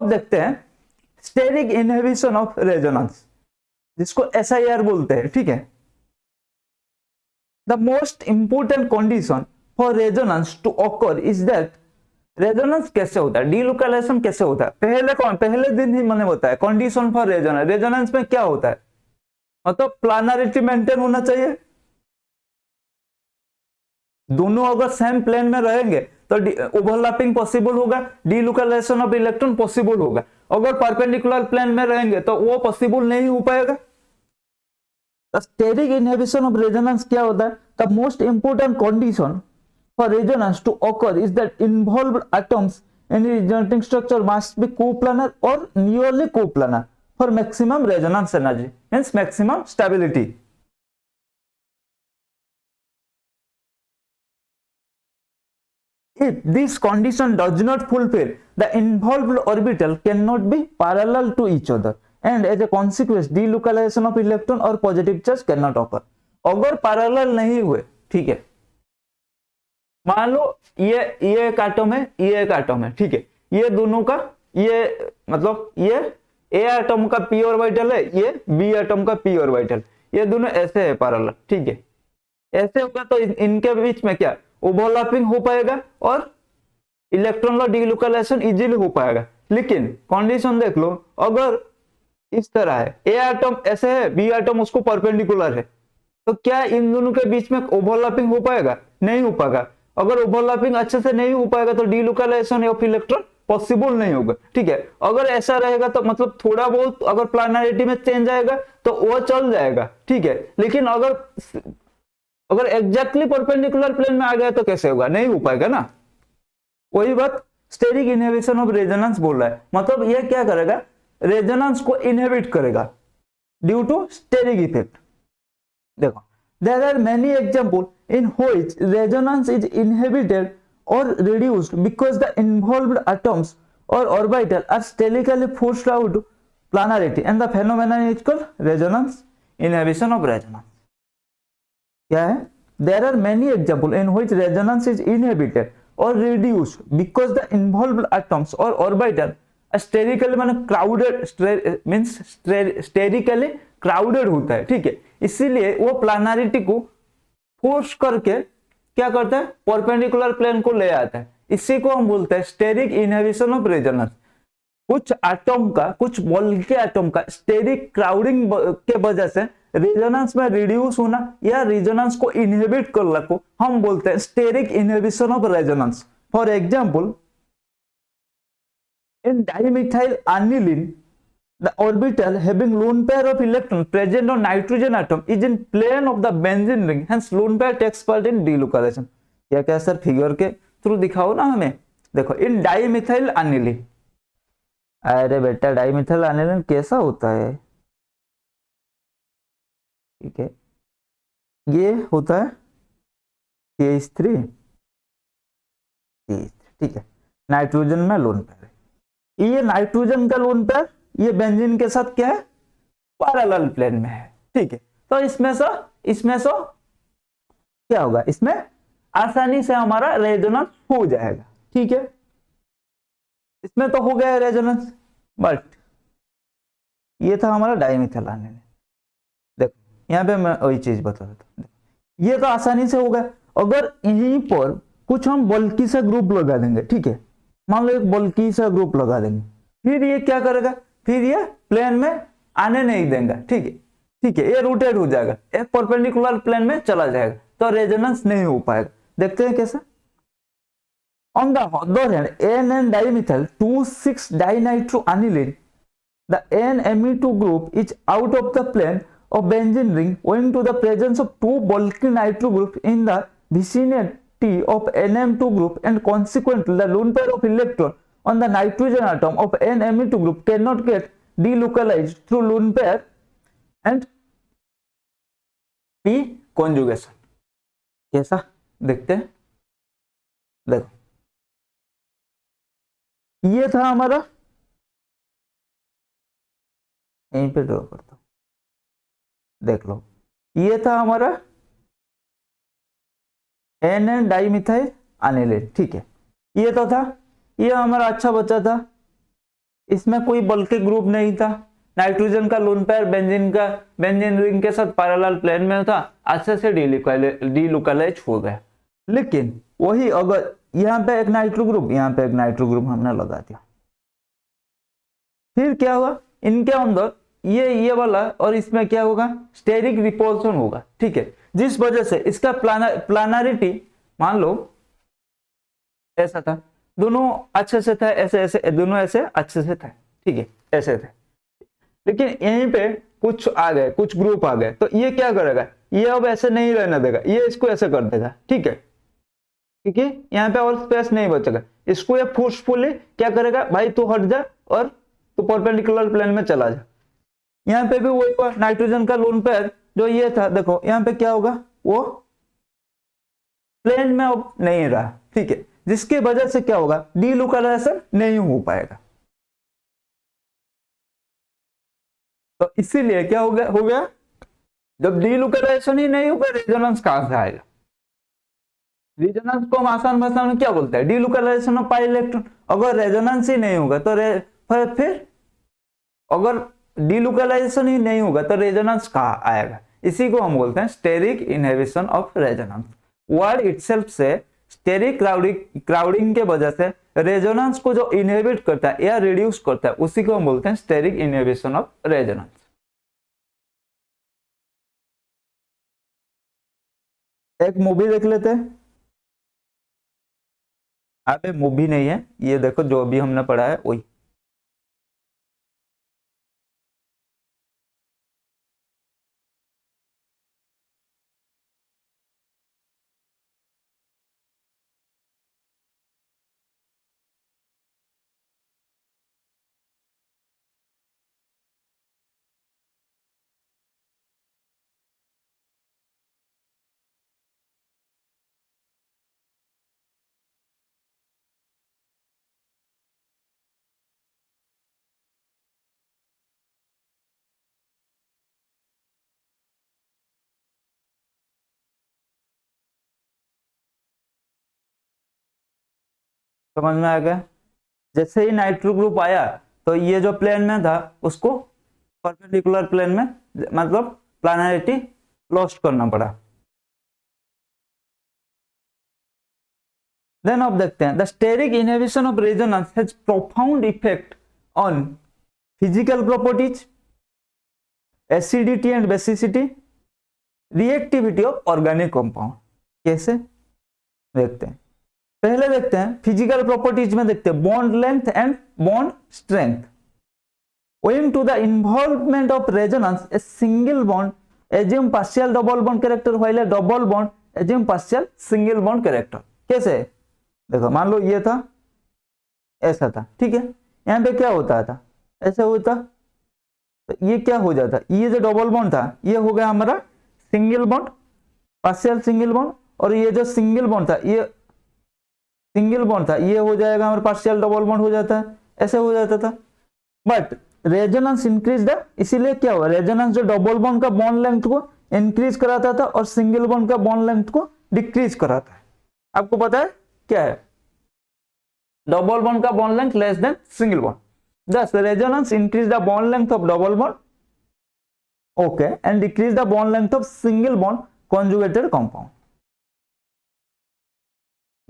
अब देखते हैं स्टेरिक इनहिबिशन ऑफ रेजोनेंस, जिसको SIR बोलते हैं, ठीक है। The most important condition for resonance to occur is that, resonance कैसे होता है, डीलोकलाइजेशन कैसे होता है, पहले दिन ही मैंने बताया कंडीशन फॉर रेजोनेंस। रेजोनेंस में क्या होता है, मतलब प्लानरिटी मेंटेन होना चाहिए, दोनों अगर सेम प्लेन में रहेंगे तो ओवरलैपिंग पॉसिबल होगा, डीलोकलाइजेशन ऑफ इलेक्ट्रॉन पॉसिबल होगा। अगर परपेंडिकुलर प्लेन में रहेंगे तो वो पॉसिबल नहीं हो पाएगा। स्टेरिक इनहिबिशन ऑफ रेजोनेंस क्या होता है, the most important condition for resonance to occur is that involved atoms in resonating structure must be coplanar or nearly coplanar for maximum resonance energy, means maximum stability. If this condition does not fulfill, the involved orbital cannot be parallel to each other and as a consequence delocalization of electron or positive charge cannot occur. अगर parallel नहीं हुए, ठीक है, मान लो ये एक atom है, ये एक एटम है, ठीक है, ये दोनों का, ये मतलब ये ए एटम का p ऑर्बिटल है, ये बी एटम का p ऑर्बिटल, ये दोनों ऐसे है पैरेलल, ठीक है। ऐसे होगा तो इनके बीच में क्या ओवरलैपिंग हो पाएगा और इलेक्ट्रॉन का डीलोकलाइजेशन इजीली हो पाएगा। लेकिन कंडीशन देख लो, अगर इस तरह है, ए एटम ऐसे है, बी एटम उसको परपेंडिकुलर है, तो क्या इन दोनों के बीच में ओवरलैपिंग हो पाएगा, नहीं हो पाएगा। अगर ओवरलैपिंग अच्छे से नहीं हो पाएगा तो डीलोकलाइजेशन ऑफ इलेक्ट्रॉन पॉसिबल नहीं होगा, ठीक है। अगर ऐसा रहेगा तो मतलब थोड़ा बहुत अगर प्लानरिटी में चेंज आएगा तो वो चल जाएगा, ठीक है। लेकिन अगर एग्जैक्टली परपेंडिकुलर प्लेन में आ गया तो कैसे होगा, नहीं हो पाएगा ना। वही बात स्टेरिक इनहिबिशन ऑफ रेजोनेंस बोल रहा है, मतलब ये क्या करेगा, रेजोनेंस को इनहिबिट करेगा ड्यू टू स्टेरिक इफेक्ट। देखो, there are many examples in which resonance is inhibited or reduced because the involved atoms or orbital are sterically forced out planarity and the phenomenon is called resonance inhibition of resonance. क्या है, there are many examples in which resonance is inhibited or reduced because the involved atoms or orbital are sterically माने crowded, means sterically crowded होता है, ठीक है। इसीलिए वो प्लानरिटी को फोर्स करके क्या करता है, परपेंडिकुलर प्लेन को ले आता है। इसी को हम बोलते हैं स्टेरिक इनहिबिशन ऑफ रेजोनेंस। कुछ एटम का, कुछ बल्कि एटम का स्टेरिक क्राउडिंग के वजह से रेजोनेंस में रिड्यूस होना या रेजोनेंस को इनहिबिट करना को हम बोलते हैं steric inhibition of resonance. For example, in dimethyl aniline, the orbital having lone pair of electron present on nitrogen atom is in plane of the benzene ring, hence lone pair takes part in delocalization. क्या क्या sir figure के through दिखाओ ना हमें। देखो, इन dimethyl aniline, अरे बेटा dimethyl aniline कैसा होता है, ठीक है, ये होता है CH3, ठीक है, नाइट्रोजन में लोन पेयर है, ये नाइट्रोजन का लोन पेयर ये बेंजीन के साथ क्या है, पैरेलल प्लेन में है, ठीक है। तो इसमें से क्या होगा, इसमें आसानी से हमारा रेजोनेंस हो जाएगा, ठीक है। इसमें तो हो गया रेजोनेंस, बट ये था हमारा डाइमिथाइल एनिलीन। देखो यहाँ पे मैं वही चीज बता देता हूं, ये तो आसानी से होगा। अगर यहीं पर कुछ हम बल्कि सा ग्रुप लगा देंगे, ठीक है, मान लो एक बल्कि सा ग्रुप लगा देंगे, फिर ये क्या करेगा, फिर ये प्लेन में आने नहीं देगा, ठीक है, ठीक है, ये रोटेट हो जाएगा, एक परपेंडिकुलर प्लेन में चला जाएगा, तो रेजोनेंस नहीं हो पाएगा। देखते हैं कैसे। On the other hand, N dimethyl 2,6-dinitro-aniline, the NMe2 group is out of the plane of benzene ring owing to the presence of two bulky nitro groups in the vicinity of NM2 group, and consequently the lone pair of electron on the nitrogen atom of NMe2 group cannot get delocalized through lone pair and p conjugation। कैसा देखते हैं, देखो ये था हमारा, यहीं पे draw करता हूं, देख लो, ये था हमारा N डाइमिथाइल एनिलीन, ठीक है, ये तो था, ये हमारा अच्छा बच्चा था, इसमें कोई बल्कि ग्रुप नहीं था, नाइट्रोजन का लोन पेयर बेंजीन रिंग के साथ पैरेलल प्लेन में था, अच्छे से डीलोकलाइज हो गया। लेकिन वही अगर यहाँ पे एक नाइट्रो ग्रुप, यहाँ पे एक नाइट्रो ग्रुप हमने लगा दिया, फिर क्या हुआ, इनके अंदर ये वाला और इसमें क्या होगा, स्टेरिक रिपल्सन होगा, ठीक है, जिस वजह से इसका प्लानरिटी मान लो ऐसा था, दोनों अच्छे से था, ऐसे दोनों ऐसे अच्छे से था, ठीक है, ऐसे थे। लेकिन यहीं पे कुछ आ गए, कुछ ग्रुप आ गए, तो ये क्या करेगा, ये अब ऐसे नहीं रहने देगा, ये इसको ऐसे कर देगा, ठीक है, क्योंकि यहाँ पे और स्पेस नहीं बचेगा। इसको ये फोर्सफुली क्या करेगा, भाई तू हट जा और तू परपेंडिकुलर प्लेन में चला जा। यहाँ पे भी वही हुआ, नाइट्रोजन का लोन पेयर जो ये था, देखो यहाँ पे क्या होगा, वो प्लेन में अब नहीं रहा, ठीक है, जिसकी वजह से क्या होगा, डीलोकलाइजेशन नहीं हो पाएगा। तो इसीलिए क्या हो गया, जब डीलोकलाइजेशन ही नहीं होगा, रेजोनेंस कहां से आएगा। रेजोनेंस को हम आसान भाषा में क्या बोलते हैं, डीलोकलाइजेशन ऑफ पाई इलेक्ट्रॉन। अगर रेजोनेंस ही नहीं होगा तो फिर अगर डीलोकलाइजेशन ही नहीं होगा तो रेजोनेंस कहां आएगा, इसी को हम बोलते हैं steric inhibition of resonance. Word itself से स्टेरिक क्राउडिंग के वजह से रेजोनेंस को जो इनहिबिट करता है या रिड्यूस करता है, उसी को हम बोलते हैं स्टेरिक इनहिबिशन ऑफ रेजोनेंस। एक मूवी देख लेते हैं। अबे मूवी नहीं है, ये देखो जो अभी हमने पढ़ा है वही। समझ में आ गया। जैसे ही नाइट्रो ग्रुप आया तो ये जो प्लेन में था उसको परपेंडिकुलर प्लेन में, मतलब प्लानरिटी लॉस्ट करना पड़ा। देन अब देखते हैं, the steric inhibition of resonance has profound effect on physical properties, acidity and basicity, reactivity of organic compound. कैसे देखते हैं, पहले देखते हैं फिजिकल प्रॉपर्टीज में, देखते हैं bond length and bond strength. owing to the involvement of resonance, a single bond assume partial double bond character while a double bond assume partial single bond character। कैसे, देखो मान लो ये था, ऐसा था, ठीक है, यहाँ पे क्या होता था, ऐसा होता, तो ये क्या हो जाता, ये जो डबल बॉन्ड था ये हो गया हमारा single bond, partial single bond, और ये जो सिंगल बॉन्ड था, ये सिंगल बॉन्ड था, ये हो जाएगा हमारा पार्शियल डबल बॉन्ड हो जाता है, ऐसे हो जाता था। बट रेजोनेंस इंक्रीज द, इसीलिए क्या हुआ, रेजोनेंस जो डबल बॉन्ड का बॉन्ड लेंथ को इंक्रीज कराता था और सिंगल बॉन्ड का बॉन्ड लेंथ को डिक्रीज कराता है। आपको पता है क्या है, डबल बॉन्ड का bond length less than single bond, thus resonance increase the bond length of double bond, okay, and decrease the bond length of single bond conjugated compound.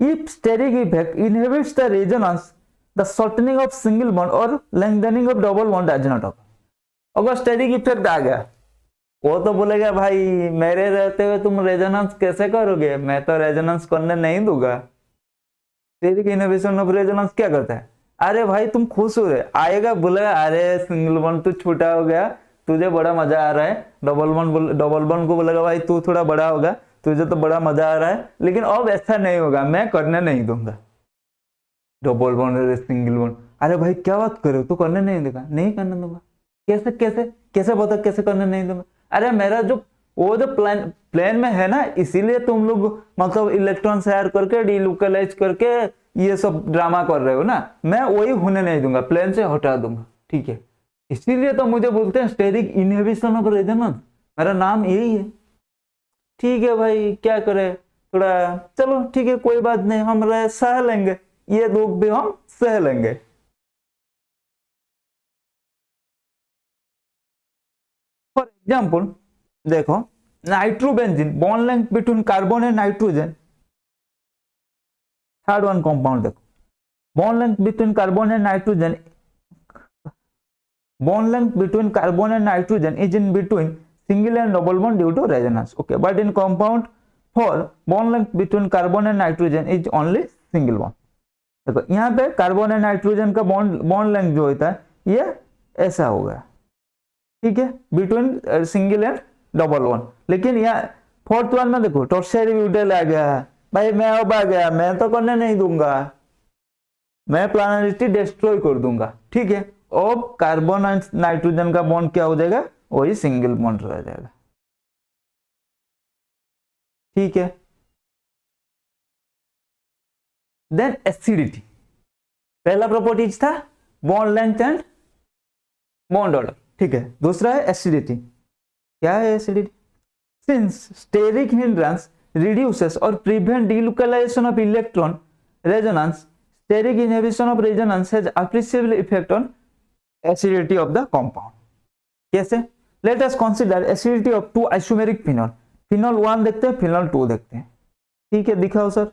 If steric effect inhibits the resonance, the shortening of single bond or lengthening of double bond does not occur. अगर steric effect आ गया, वो तो बोलेगा भाई मेरे रहते हुए तुम रेजोनेंस कैसे करोगे, मैं तो रेजोनेंस करने नहीं दूंगा। स्टेरिक इनहिबिशन ऑफ रेजोनेंस क्या करता है, अरे भाई तुम खुश हो रहे, आएगा बोलेगा अरे सिंगल बॉन्ड तू छोटा हो गया, तुझे बड़ा मजा आ रहा है, डबल बॉन्ड को बोलेगा भाई तू थोड़ा बड़ा होगा, तुझे तो बड़ा मजा आ रहा है, लेकिन अब ऐसा नहीं होगा, मैं करने नहीं दूंगा डबल बॉन्ड सिंगल बॉन्ड। अरे भाई क्या बात कर रहे हो, तू करने नहीं देगा, नहीं करने दूंगा, कैसे कैसे कैसे बता, कैसे करने नहीं दूंगा, अरे मेरा जो वो जो प्लेन में है ना, इसीलिए तुम लोग मतलब इलेक्ट्रॉन शेयर करके डीलोकलाइज करके ये सब ड्रामा कर रहे हो ना, मैं वही होने नहीं दूंगा, प्लेन से हटा दूंगा, ठीक है, इसीलिए तो मुझे बोलते हैं स्टेरिक इनहिबिशन ऑफ रेजोनेंस, मेरा नाम यही है। ठीक है भाई क्या करे, थोड़ा चलो ठीक है कोई बात नहीं, हम सह लेंगे, ये लोग भी हम सह लेंगे। फॉर एग्जाम्पल देखो, nitrobenzene, bond length between carbon and nitrogen, third one compound देखो, bond length between carbon and nitrogen, bond length between carbon and nitrogen is in between single and double bond due to resonance. Okay, but in compound for bond length between carbon and nitrogen is only single bond. देखो यहाँ पे carbon and nitrogen का bond length जो होता है ये ऐसा होगा, ठीक है, between single and double bond. लेकिन यहाँ फोर्थ वन में देखो टर्शियरी ब्यूटेल आ गया है, भाई मैं अब आ गया, मैं तो करने नहीं दूंगा, मैं प्लानरिटी डिस्ट्रॉय कर दूंगा, ठीक है। अब कार्बन और नाइट्रोजन का बॉन्ड क्या हो जाएगा, वही सिंगल बॉन्ड रह जाएगा, ठीक है। देन एसिडिटी, पहला प्रॉपर्टीज था bond length and bond order, ठीक है। दूसरा है एसिडिटी। क्या है acidity? Since steric hindrance reduces or prevent delocalization of electron resonance, steric inhibition of resonance has appreciable effect on acidity of the compound. कैसे? Let us consider acidity of two isomeric phenol. Phenol 1 देखते हैं, phenol 2 देखते हैं, ठीक है, दिखाओ sir.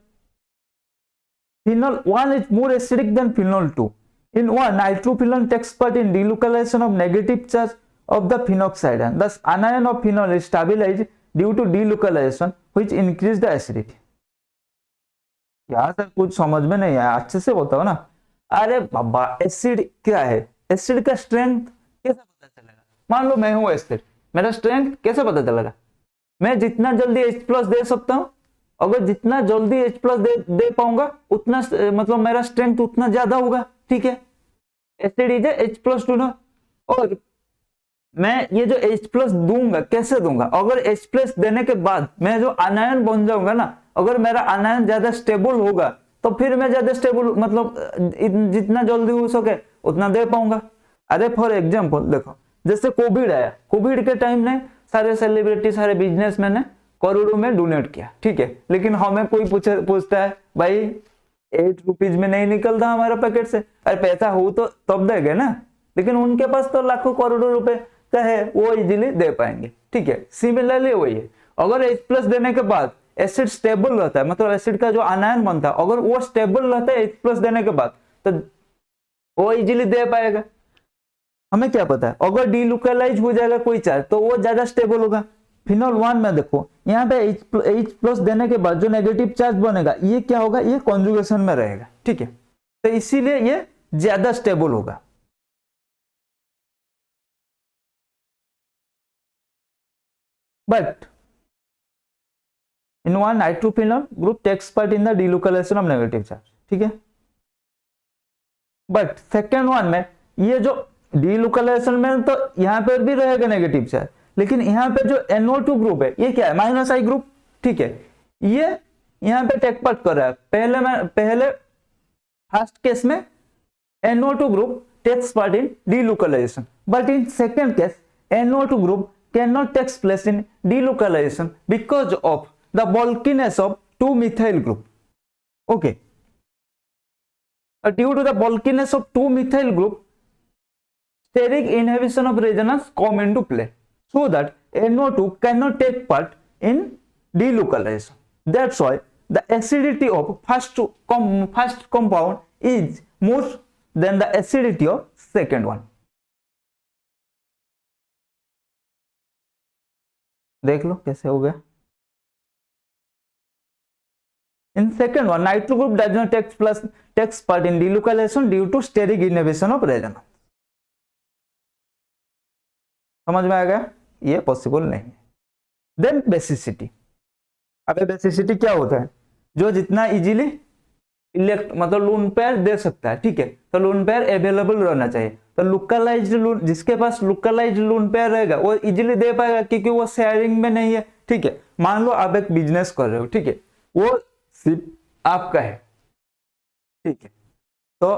Phenol 1 is more acidic than phenol 2. In 1, nitrophenol takes part in delocalization of negative charge of the phenoxide, and thus anion of phenol is stabilized due to delocalization, which increase the acidity. यार sir कुछ समझ में नहीं आया, अच्छे से बताओ ना। अरे बाबा, एसिड क्या है? एसिड का स्ट्रेंथ कैसे पता चलेगा? मान लो मैं हूं एसिड, मेरा स्ट्रेंथ कैसे पता चलेगा? मैं जितना जल्दी H+ दे सकता हूं, अगर जितना जल्दी H+ दे पाऊंगा उतना मतलब मेरा स्ट्रेंथ उतना ज्यादा होगा, ठीक है। एसिड इज H+2 ना, और मैं ये जो H+ दूंगा कैसे दूंगा? अगर H+ देने के बाद मैं जो आनायन बन जाऊंगा ना, अगर मेरा आनायन ज्यादा स्टेबल होगा तो फिर मैं ज्यादा स्टेबल मतलब जितना जल्दी हो सके उतना दे पाऊंगा। अरे फॉर एग्जांपल देखो, जैसे कोविड आया, कोविड के टाइम में सारे सेलिब्रिटी, सारे बिजनेसमैन ने करोड़ों में डोनेट किया, ठीक है। लेकिन हमें कोई पूछता है, भाई 8 रुपीज में नहीं निकलता हमारा पैकेट से, अरे पैसा हो तो तब देंगे ना। लेकिन उनके पास तो लाखों करोड़ों रुपए का है, वो इजीली दे पाएंगे, ठीक है। सिमिलरली वही है, अगर H+ देने के बाद एसिड स्टेबल रहता है, मतलब एसिड का जो आनायन बनता है अगर वो स्टेबल रहता है H+ देने के बाद, तो वो इजीली दे पाएगा। हमें क्या पता है, अगर डिलोकलाइज हो जाएगा कोई चार्ज तो वो ज्यादा स्टेबल होगा। फिनोल 1 में देखो, यहाँ पे H+ देने के बाद जो नेगेटिव चार्ज बनेगा ये क्या होगा, ये कॉन्जुगेशन में रहेगा, ठीक है। तो इसीलिए ये ज्यादा स्टेबल होगा। But in one, nitrophenol group takes part in the delocalization of negative charge, ठीक है। बट सेकेंड वन में ये जो delocalization में तो यहाँ पे भी रहेगा नेगेटिव चार्ज, लेकिन यहाँ पे जो NO2 ग्रुप है ये क्या है, -I ग्रुप, ठीक है। ये यहाँ पे टेक पार्ट कर रहा है। पहले फर्स्ट केस में NO2 group takes part in delocalization, but in second case NO2 group cannot take place in delocalization because of the bulkiness of 2-methyl group. Okay. Due to the bulkiness of 2-methyl group, steric inhibition of resonance come into play, so that NO2 cannot take part in delocalization. That's why the acidity of first compound is more than the acidity of second one. देख लो कैसे हो गया। In second one, nitro group does not takes part in delocalization due to steric inhibition of resonance. समझ में आ गया? ये possible नहीं है। Then basicity, अब बेसिसिटी क्या होता है, जो जितना इजीली मतलब लोन पेयर दे सकता है, ठीक है। तो लोन पेयर अवेलेबल रहना चाहिए। तो लोकलाइज्ड लोन, जिसके पास लोकलाइज्ड लोन पेयर रहेगा वो इजीली दे पाएगा, क्योंकि वो शेयरिंग में नहीं है, ठीक है। मान लो आप एक बिजनेस कर रहे हो, ठीक है, वो सिर्फ आपका है, ठीक है। तो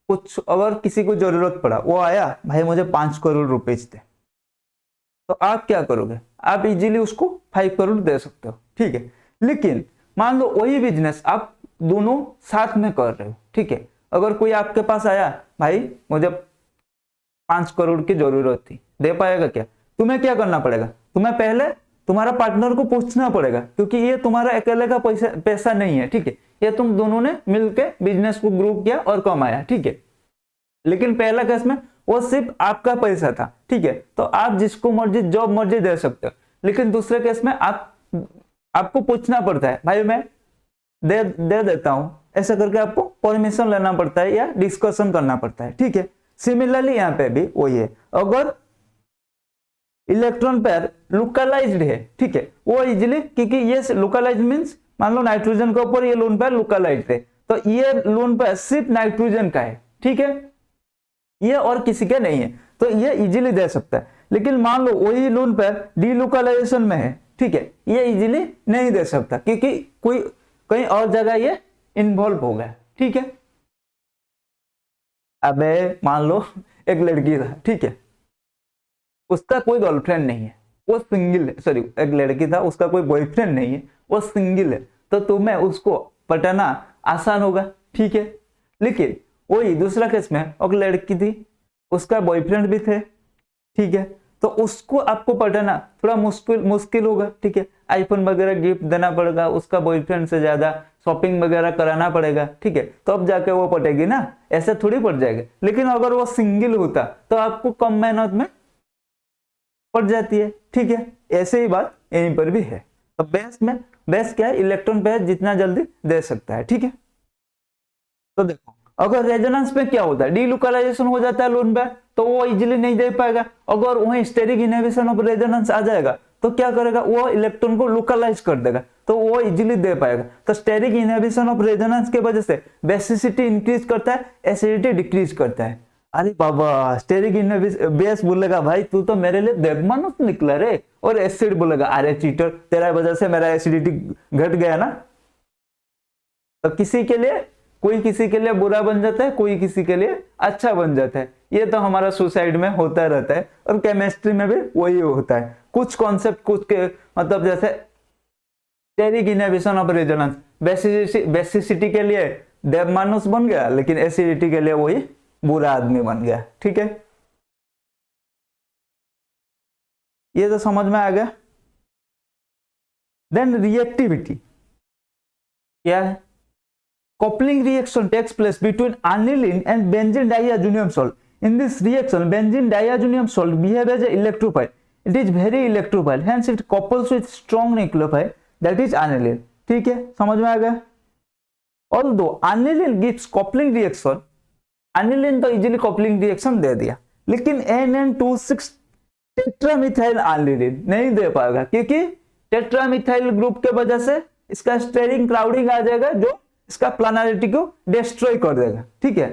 कुछ अगर किसी को जरूरत पड़ा, वो आया, भाई मुझे 5 करोड़ रुपए दे, तो आप क्या करोगे, आप इजीली उसको 5 करोड़ दे सकते हो, ठीक है। लेकिन मान लो वही बिजनेस आप दोनों साथ में कर रहे हो, ठीक है। अगर कोई आपके पास आया, भाई मुझे 5 करोड़ की जरूरत थी, दे पाएगा क्या? तुम्हें क्या करना पड़ेगा, तुम्हें पहले तुम्हारा पार्टनर को पूछना पड़ेगा, क्योंकि ये तुम्हारा अकेले का पैसा नहीं है, ठीक है, ये तुम दोनों ने मिलके बिजनेस को ग्रो किया और कमाया, ठीक है। लेकिन पहला केस में वो सिर्फ आपका पैसा था, ठीक है, तो आप जिसको मर्जी जॉब मर्जी दे सकते हो। लेकिन दूसरे केस में आपको पूछना पड़ता है, भाई मैं दे देता हूं, ऐसा करके आपको परमिशन लेना पड़ता है या डिस्कशन करना पड़ता है, ठीक है। सिमिलरली यहाँ पे भी वही है, अगर इलेक्ट्रॉन पेयर लोकलाइज्ड है, ठीक है, वो इजिली, क्योंकि ये लोकलाइज्ड मींस मान लो नाइट्रोजन के ऊपर ये लोन पेयर लोकलाइज्ड है, तो ये लोन पेयर सिर्फ नाइट्रोजन का है, ठीक है, ये और किसी का नहीं है, तो ये इजीली दे सकता है। लेकिन मान लो वही लोन पेयर डीलोकलाइजेशन में है, ठीक है, ये इजीली नहीं दे सकता, क्योंकि कोई कहीं और जगह ये इन्वॉल्व हो गया, ठीक है। अबे मान लो एक लड़की था, ठीक है, उसका कोई गर्लफ्रेंड नहीं है, वो सिंगल है, सॉरी एक लड़की था, उसका कोई बॉयफ्रेंड नहीं है, वो सिंगल है, तो तुम्हें उसको पटाना आसान होगा, ठीक है। लेकिन वही दूसरा केस में एक लड़की थी, उसका बॉयफ्रेंड भी थे, ठीक है, तो उसको आपको पटाना थोड़ा मुश्किल होगा, ठीक है। आईफोन वगैरह गिफ्ट देना पड़ेगा, उसका बॉयफ्रेंड से ज्यादा शॉपिंग वगैरह कराना पड़ेगा, ठीक है, तो अब जाके वो पटेगी ना, ऐसे थोड़ी पड़ जाएगा। लेकिन अगर वो सिंगल होता तो आपको कम मेहनत में पड़ जाती है, ठीक है। ऐसे ही बात यहीं पर भी है। तो बेस क्या है, इलेक्ट्रॉन पेयर जितना जल्दी दे सकता है, ठीक है। तो देखो अगर रेजोनेंस में क्या होता है, डीलोकलाइजेशन हो जाता है लोन पेयर, तो वो इजीली नहीं दे पाएगा। अगर वहीं स्टेरिक इनहिबिशन ऑफ रेजोनेंस आ जाएगा तो क्या करेगा, वो इलेक्ट्रॉन को लोकलाइज कर देगा, तो वो इजीली दे पाएगा। तो स्टेरिक इनहिबिशन ऑफ रेजोनेंस के वजह से बेसिसिटी इंक्रीज करता है, एसिडिटी डिक्रीज करता है। अरे बाबा स्टेरिक इनहिबिशन, बेस बोलेगा भाई तू तो मेरे लिए देवमानुष निकला रे, और एसिड बोलेगा अरे चीटर तेरा वजह से मेरा एसिडिटी घट गया ना। तो कोई किसी के लिए बुरा बन जाता है, कोई किसी के लिए अच्छा बन जाता है। ये तो हमारा सुसाइड में होता रहता है, और केमिस्ट्री में भी वही होता है। कुछ कॉन्सेप्ट कुछ के मतलब जैसे steric inhibition of resonance basicity के लिए देवमानुष बन गया, लेकिन एसिडिटी के लिए वही बुरा आदमी बन गया, ठीक है। ये तो समझ में आ गया। देन रिएक्टिविटी क्या है, coupling reaction takes place between aniline and benzene diazonium salt. In this reaction, benzene diazonium salt behave as an electrophile. It is very electrophile, hence it couples with strong nucleophile that is aniline. ठीक है, समझ में आ गया। Although aniline gives coupling reaction, aniline तो easily coupling reaction दे दिया, लेकिन NN26 टेट्रामिथाइल aniline नहीं दे पाएगा, क्योंकि टेट्रामिथाइल ग्रुप के वजह से इसका स्टेरिक क्राउडिंग आ जाएगा, जो इसका प्लानरिटी को डिस्ट्रॉय कर देगा, ठीक है।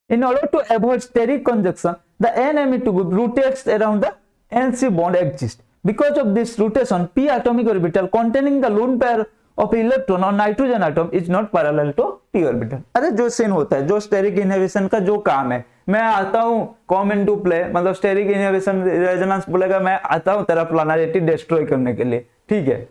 In order to avoid steric conjunction, the NME2 group rotates around the NC bond exists. Because of this rotation, p atomic orbital containing the lone pair of electron or nitrogen atom is not parallel to p orbital. अरे जो scene होता है, जो steric inhibition का जो काम है, मैं आता हूँ कॉम इनटू प्ले, मतलब स्टेरिक इनहिबिशन रेजोनेंस बोलेगा मैं आता हूँ तेरा प्लानरिटी डिस्ट्रॉय करने के लिए, ठीक है।